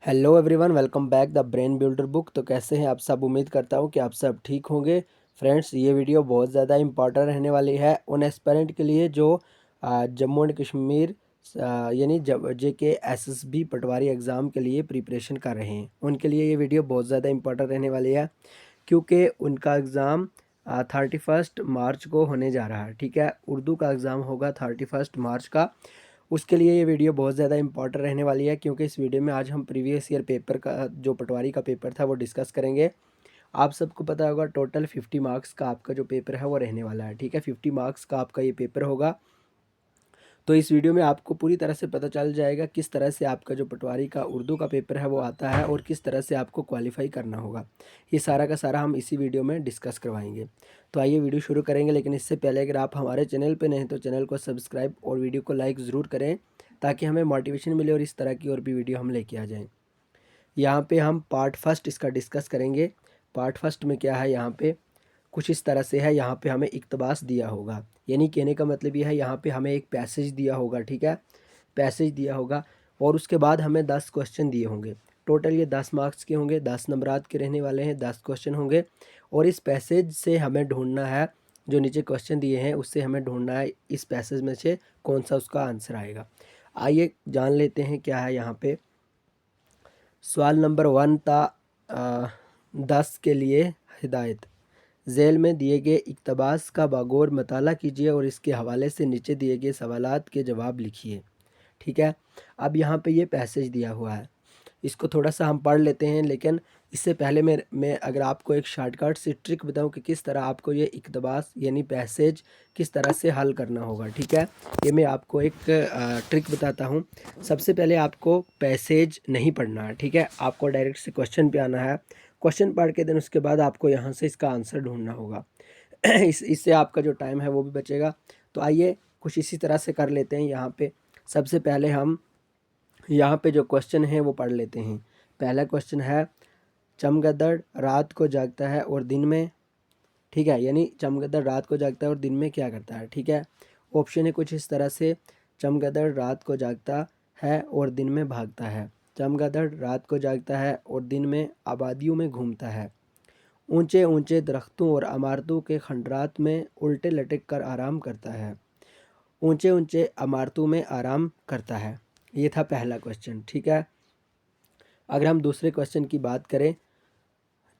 Hello everyone, welcome back the brain builder book. तो कैसे हैं आप सब? उम्मीद करता हूं कि आप सब ठीक होंगे। फ्रेंड्स, ये वीडियो बहुत ज़्यादा इंपॉर्टेंट रहने वाली है उन एस्पिरेंट के लिए जो जम्मू एंड कश्मीर यानी JK SSB पटवारी एग्ज़ाम के लिए प्रिपरेशन कर रहे हैं। उनके लिए ये वीडियो बहुत ज़्यादा इंपॉर्टेंट रहने वाली है क्योंकि उनका एग्ज़ाम 31 मार्च को होने जा रहा है। ठीक है, उर्दू का एग्ज़ाम होगा 31 मार्च का। उसके लिए ये वीडियो बहुत ज़्यादा इंपॉर्टेंट रहने वाली है क्योंकि इस वीडियो में आज हम प्रीवियस ईयर पेपर का जो पटवारी का पेपर था वो डिस्कस करेंगे। आप सबको पता होगा टोटल 50 मार्क्स का आपका जो पेपर है वो रहने वाला है। ठीक है, 50 मार्क्स का आपका ये पेपर होगा। तो इस वीडियो में आपको पूरी तरह से पता चल जाएगा किस तरह से आपका जो पटवारी का उर्दू का पेपर है वो आता है और किस तरह से आपको क्वालिफाई करना होगा। ये सारा का सारा हम इसी वीडियो में डिस्कस करवाएंगे। तो आइए वीडियो शुरू करेंगे, लेकिन इससे पहले अगर आप हमारे चैनल पर नए हैं तो चैनल को सब्सक्राइब और वीडियो को लाइक ज़रूर करें ताकि हमें मोटिवेशन मिले और इस तरह की और भी वीडियो हम लेके आ जाएँ। यहाँ पे हम पार्ट फर्स्ट इसका डिस्कस करेंगे। पार्ट फर्स्ट में क्या है, यहाँ पे कुछ इस तरह से है। यहाँ पे हमें इक्तबास दिया होगा, यानी कहने का मतलब ये है यहाँ पे हमें एक पैसेज दिया होगा। ठीक है, पैसेज दिया होगा और उसके बाद हमें 10 क्वेश्चन दिए होंगे। टोटल ये 10 मार्क्स के होंगे, 10 नंबरात के रहने वाले हैं, 10 क्वेश्चन होंगे और इस पैसेज से हमें ढूंढना है, जो नीचे क्वेश्चन दिए हैं उससे हमें ढूंढना है इस पैसेज में से कौन सा उसका आंसर आएगा। आइए जान लेते हैं क्या है यहाँ पे। सवाल नंबर 1 था 10 के लिए हिदायत। झेल में दिए गए इक़्तिबास का बागौर मताला कीजिए और इसके हवाले से नीचे दिए गए सवालात के जवाब लिखिए। ठीक है, अब यहाँ पे ये पैसेज दिया हुआ है, इसको थोड़ा सा हम पढ़ लेते हैं। लेकिन इससे पहले मैं अगर आपको एक शॉर्टकट से ट्रिक बताऊं कि किस तरह आपको ये इक़्तिबास यानी पैसेज किस तरह से हल करना होगा। ठीक है, ये मैं आपको एक ट्रिक बताता हूं। सबसे पहले आपको पैसेज नहीं पढ़ना है। ठीक है, आपको डायरेक्ट से क्वेश्चन पे आना है। क्वेश्चन पढ़ के देन उसके बाद आपको यहाँ से इसका आंसर ढूंढना होगा। इससे आपका जो टाइम है वो भी बचेगा। तो आइए कुछ इसी तरह से कर लेते हैं। यहाँ पे सबसे पहले हम यहाँ पे जो क्वेश्चन है वो पढ़ लेते हैं। पहला क्वेश्चन है, चमगादड़ रात को जागता है और दिन में, ठीक है, यानी चमगादड़ रात को जागता है और दिन में क्या करता है। ठीक है, ऑप्शन है कुछ इस तरह से, चमगादड़ रात को जागता है और दिन में भागता है, चमगादड़ रात को जागता है और दिन में आबादियों में घूमता है, ऊंचे ऊंचे दरख्तों और इमारतों के खंडरात में उल्टे लटक कर आराम करता है, ऊंचे ऊंचे इमारतों में आराम करता है। ये था पहला क्वेश्चन। ठीक है, अगर हम दूसरे क्वेश्चन की बात करें,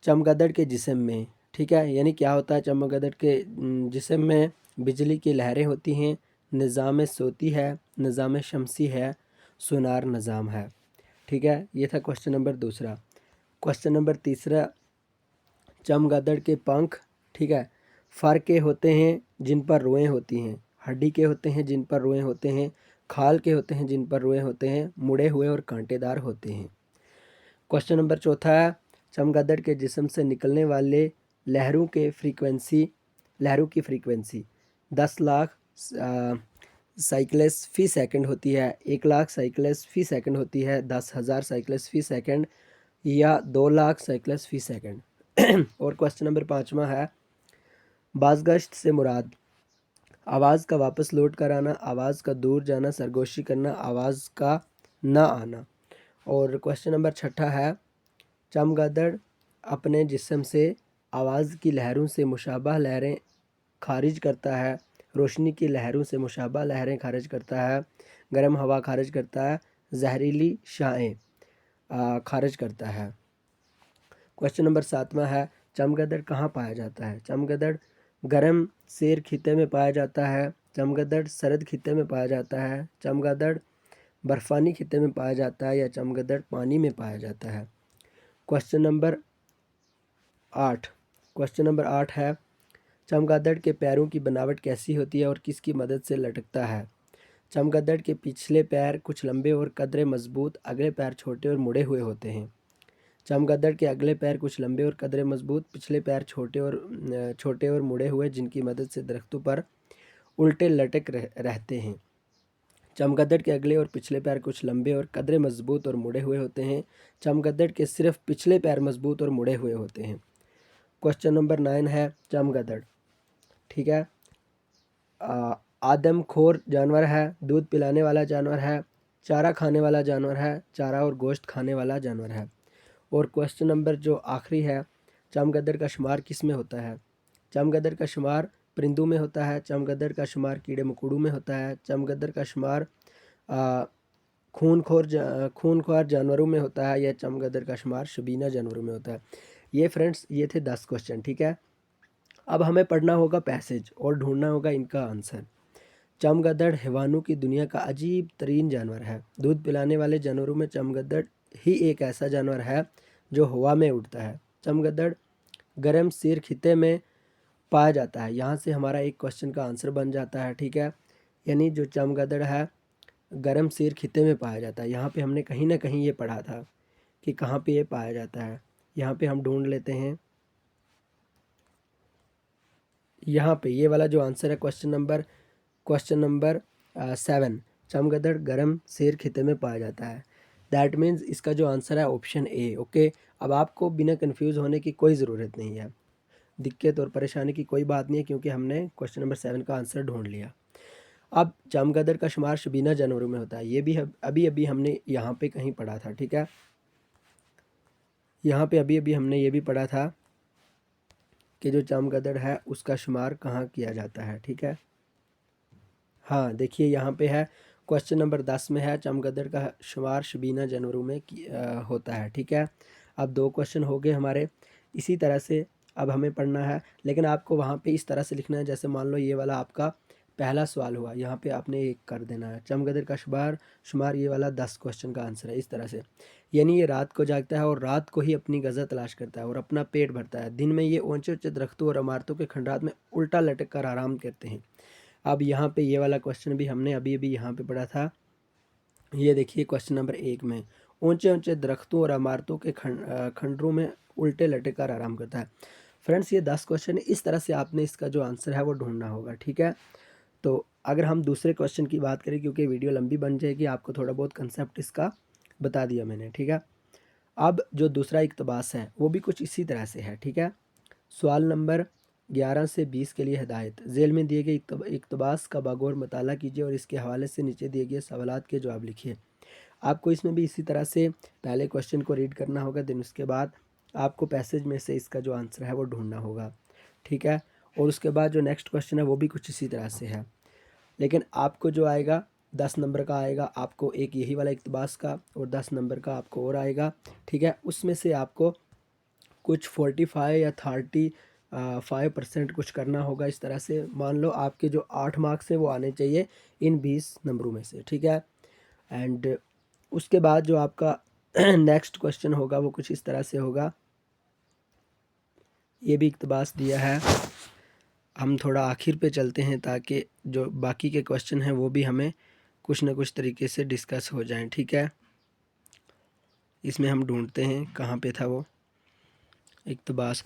चमगादड़ के जिस्म में, ठीक है, यानी क्या होता है, चमगादड़ के जिस्म में बिजली की लहरें होती हैं, निज़ाम सोती है, निज़ाम शमसी है, सोनार निज़ाम है। ठीक है, ये था क्वेश्चन नंबर दूसरा। क्वेश्चन नंबर तीसरा, चमगादड़ के पंख, ठीक है, फर के होते हैं जिन पर रुएं होती हैं, हड्डी के होते हैं जिन पर रुएं होते हैं, खाल के होते हैं जिन पर रुएं होते हैं, मुड़े हुए और कांटेदार होते हैं। क्वेश्चन नंबर चौथा है, चमगादड़ के जिस्म से निकलने वाले लहरों की फ्रीक्वेंसी 10 लाख साइकिल्स फी सेकंड होती है, 1 लाख साइकिल्स फी सेकंड होती है, 10,000 साइकिल्स फी सेकंड या 2 लाख साइकिल्स फी सेकंड। और क्वेश्चन नंबर पाँचवा है, बाज़गश्त से मुराद आवाज़ का वापस लौट कर आना, आवाज़ का दूर जाना, सरगोशी करना, आवाज़ का ना आना। और क्वेश्चन नंबर छठा है, चमगादड़ अपने जिस्म से आवाज़ की लहरों से मुशाबह लहरें खारिज करता है, रोशनी की लहरों से मुशाबह लहरें खारिज करता है, गर्म हवा खारिज करता है, जहरीली शाएँ खारिज करता है। क्वेश्चन नंबर सातवां है, चमगादड़ कहाँ पाया जाता है। चमगादड़ गर्म सेर खित्ते में पाया जाता है, चमगादड़ सरद खित्ते में पाया जाता है, चमगादड़ बर्फ़ानी खित्ते में पाया जाता है या चमगादड़ पानी में पाया जाता है। क्वेश्चन नंबर 8, क्वेश्चन नंबर 8 है, चमगादड़ के पैरों की बनावट कैसी होती है और किसकी मदद से लटकता है। चमगादड़ के पिछले पैर कुछ लंबे और कदरे मजबूत, अगले पैर छोटे और मुड़े हुए होते हैं। चमगादड़ के अगले पैर कुछ लंबे और कदरे मजबूत, पिछले पैर छोटे और मुड़े हुए, जिनकी मदद से दरख्तों पर उल्टे लटक रहते हैं। चमगादड़ के अगले और पिछले पैर कुछ लंबे और कदरे मजबूत और मुड़े हुए होते हैं। चमगादड़ के सिर्फ पिछले पैर मजबूत और मुड़े हुए होते हैं। क्वेश्चन नंबर 9 है, चमगादड़, ठीक है, आदमखोर जानवर है, दूध पिलाने वाला जानवर है, चारा खाने वाला जानवर है, चारा और गोश्त खाने वाला जानवर है। और क्वेश्चन नंबर जो आखिरी है, चमगादड़ का शुमार किस में होता है? चमगादड़ का शुमार परिंदों में होता है, चमगादड़ का शुमार कीड़े मकोड़ों में होता है, चमगादड़ का शुमार खूनख्वार जानवरों में होता है, या चमगादड़ का शुमार शबीना जानवरों में होता है। ये फ्रेंड्स ये थे 10 क्वेश्चन, ठीक है। अब हमें पढ़ना होगा पैसेज और ढूंढना होगा इनका आंसर। चमगादड़ हैवानों की दुनिया का अजीब तरीन जानवर है। दूध पिलाने वाले जानवरों में चमगादड़ ही एक ऐसा जानवर है जो हवा में उड़ता है। चमगादड़ गर्म सिर खित्ते में पाया जाता है। यहाँ से हमारा एक क्वेश्चन का आंसर बन जाता है, ठीक है। यानी जो चमगादड़ है गर्म सिर खित्ते में पाया जाता है। यहाँ पे हमने कहीं ना कहीं ये पढ़ा था कि कहाँ पे ये पाया जाता है। यहाँ पे हम ढूंढ लेते हैं। यहाँ पे ये वाला जो आंसर है क्वेश्चन नंबर 7, चमगादड़ गर्म सिर खित्ते में पाया जाता है। दैट मीन्स इसका जो आंसर है ऑप्शन ए। ओके, अब आपको बिना कंफ्यूज होने की कोई ज़रूरत नहीं है, दिक्कत और परेशानी की कोई बात नहीं है, क्योंकि हमने क्वेश्चन नंबर 7 का आंसर ढूंढ लिया। अब चमगादड़ का शुमार शबीना जानवरों में होता है। ये भी अभी अभी हमने यहाँ पे कहीं पढ़ा था, ठीक है। यहाँ पे अभी अभी हमने ये भी पढ़ा था कि जो चमगादड़ है उसका शुमार कहाँ किया जाता है, ठीक है। हाँ देखिए यहाँ पे है क्वेश्चन नंबर 10 में है चमगादड़ का शुमार शबीना जानवरों में होता है, ठीक है। अब 2 क्वेश्चन हो गए हमारे। इसी तरह से अब हमें पढ़ना है, लेकिन आपको वहाँ पे इस तरह से लिखना है, जैसे मान लो ये वाला आपका पहला सवाल हुआ, यहाँ पे आपने 1 कर देना है। चमगादड़ का शुमार ये वाला 10 क्वेश्चन का आंसर है, इस तरह से। यानी ये रात को जागता है और रात को ही अपनी गज़ा तलाश करता है और अपना पेट भरता है। दिन में ये ऊंचे ऊंचे दरख्तों और इमारतों के खंडात में उल्टा लटक कर आराम करते हैं। अब यहाँ पे ये वाला क्वेश्चन भी हमने अभी अभी यहाँ पे पढ़ा था। ये देखिए क्वेश्चन नंबर 1 में, ऊंचे ऊंचे दरख्तों और इमारतों के खंडरों में उल्टे लटक कर आराम करता है। फ्रेंड्स ये 10 क्वेश्चन है, इस तरह से आपने इसका जो आंसर है वो ढूंढना होगा, ठीक है। तो अगर हम दूसरे क्वेश्चन की बात करें, क्योंकि वीडियो लंबी बन जाएगी, आपको थोड़ा बहुत कंसेप्ट इसका बता दिया मैंने, ठीक है। अब जो दूसरा इक्तबास है वो भी कुछ इसी तरह से है, ठीक है। सवाल नंबर 11 से 20 के लिए हिदायत। झेल में दिए गए इक्तबास का बागौर मताला कीजिए और इसके हवाले से नीचे दिए गए सवालात के जवाब लिखिए। आपको इसमें भी इसी तरह से पहले क्वेश्चन को रीड करना होगा, देन उसके बाद आपको पैसेज में से इसका जो आंसर है वो ढूंढना होगा, ठीक है। और उसके बाद जो नेक्स्ट क्वेश्चन है वो भी कुछ इसी तरह से है, लेकिन आपको जो आएगा 10 नंबर का आएगा, आपको एक यही वाला इक्तबास का, और 10 नंबर का आपको और आएगा, ठीक है। उसमें से आपको कुछ 45 या 35% कुछ करना होगा। इस तरह से मान लो आपके जो 8 मार्क्स हैं वो आने चाहिए इन 20 नंबरों में से, ठीक है। एंड उसके बाद जो आपका नेक्स्ट क्वेश्चन होगा वो कुछ इस तरह से होगा। ये भी इक्तबास दिया है, हम थोड़ा आखिर पे चलते हैं ताकि जो बाकी के क्वेश्चन हैं वो भी हमें कुछ ना कुछ तरीके से डिस्कस हो जाएं, ठीक है। इसमें हम ढूंढते हैं कहाँ पे था वो इक्तबास।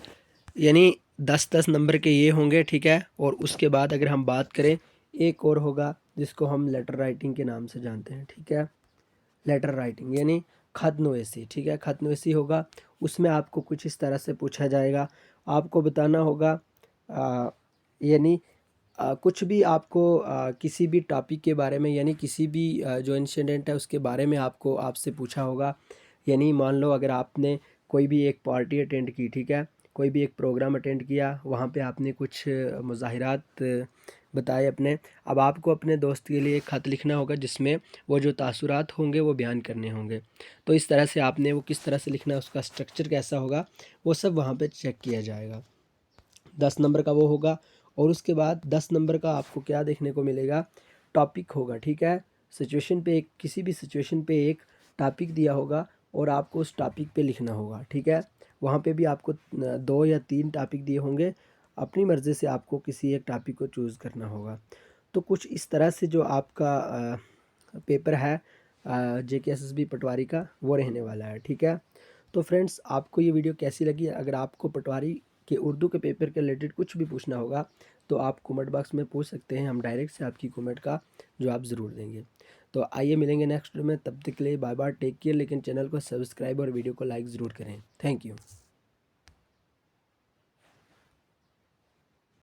यानी 10-10 नंबर के ये होंगे, ठीक है। और उसके बाद अगर हम बात करें, एक और होगा जिसको हम लेटर राइटिंग के नाम से जानते हैं, ठीक है। लेटर राइटिंग यानी ख़त नवीसी, ठीक है। ख़त नवीसी होगा, उसमें आपको कुछ इस तरह से पूछा जाएगा। आपको बताना होगा यानी कुछ भी आपको किसी भी टॉपिक के बारे में, यानी किसी भी जो इंसिडेंट है उसके बारे में आपको आपसे पूछा होगा। यानी मान लो अगर आपने कोई भी एक पार्टी अटेंड की, ठीक है, कोई भी एक प्रोग्राम अटेंड किया, वहाँ पे आपने कुछ मुज़ाहिरात बताए अपने। अब आपको अपने दोस्त के लिए एक ख़त लिखना होगा जिसमें वो जो तासुरात होंगे वो बयान करने होंगे। तो इस तरह से आपने वो किस तरह से लिखना है, उसका स्ट्रक्चर कैसा होगा, वो सब वहाँ पे चेक किया जाएगा। 10 नंबर का वो होगा। और उसके बाद 10 नंबर का आपको क्या देखने को मिलेगा, टॉपिक होगा, ठीक है। सिचुएशन पे एक किसी भी सिचुएशन पे एक टॉपिक दिया होगा और आपको उस टॉपिक पे लिखना होगा, ठीक है। वहाँ पे भी आपको 2 या 3 टॉपिक दिए होंगे, अपनी मर्ज़ी से आपको किसी एक टॉपिक को चूज़ करना होगा। तो कुछ इस तरह से जो आपका पेपर है JKSSB पटवारी का वो रहने वाला है, ठीक है। तो फ्रेंड्स आपको ये वीडियो कैसी लगी? अगर आपको पटवारी के उर्दू के पेपर के रिलेटेड कुछ भी पूछना होगा तो आप कमेंट बॉक्स में पूछ सकते हैं, हम डायरेक्ट से आपकी कमेंट का जवाब ज़रूर देंगे। तो आइए मिलेंगे नेक्स्ट वीडियो में, तब तक के लिए बाय बाय, टेक केयर। लेकिन चैनल को सब्सक्राइब और वीडियो को लाइक ज़रूर करें। Thank you.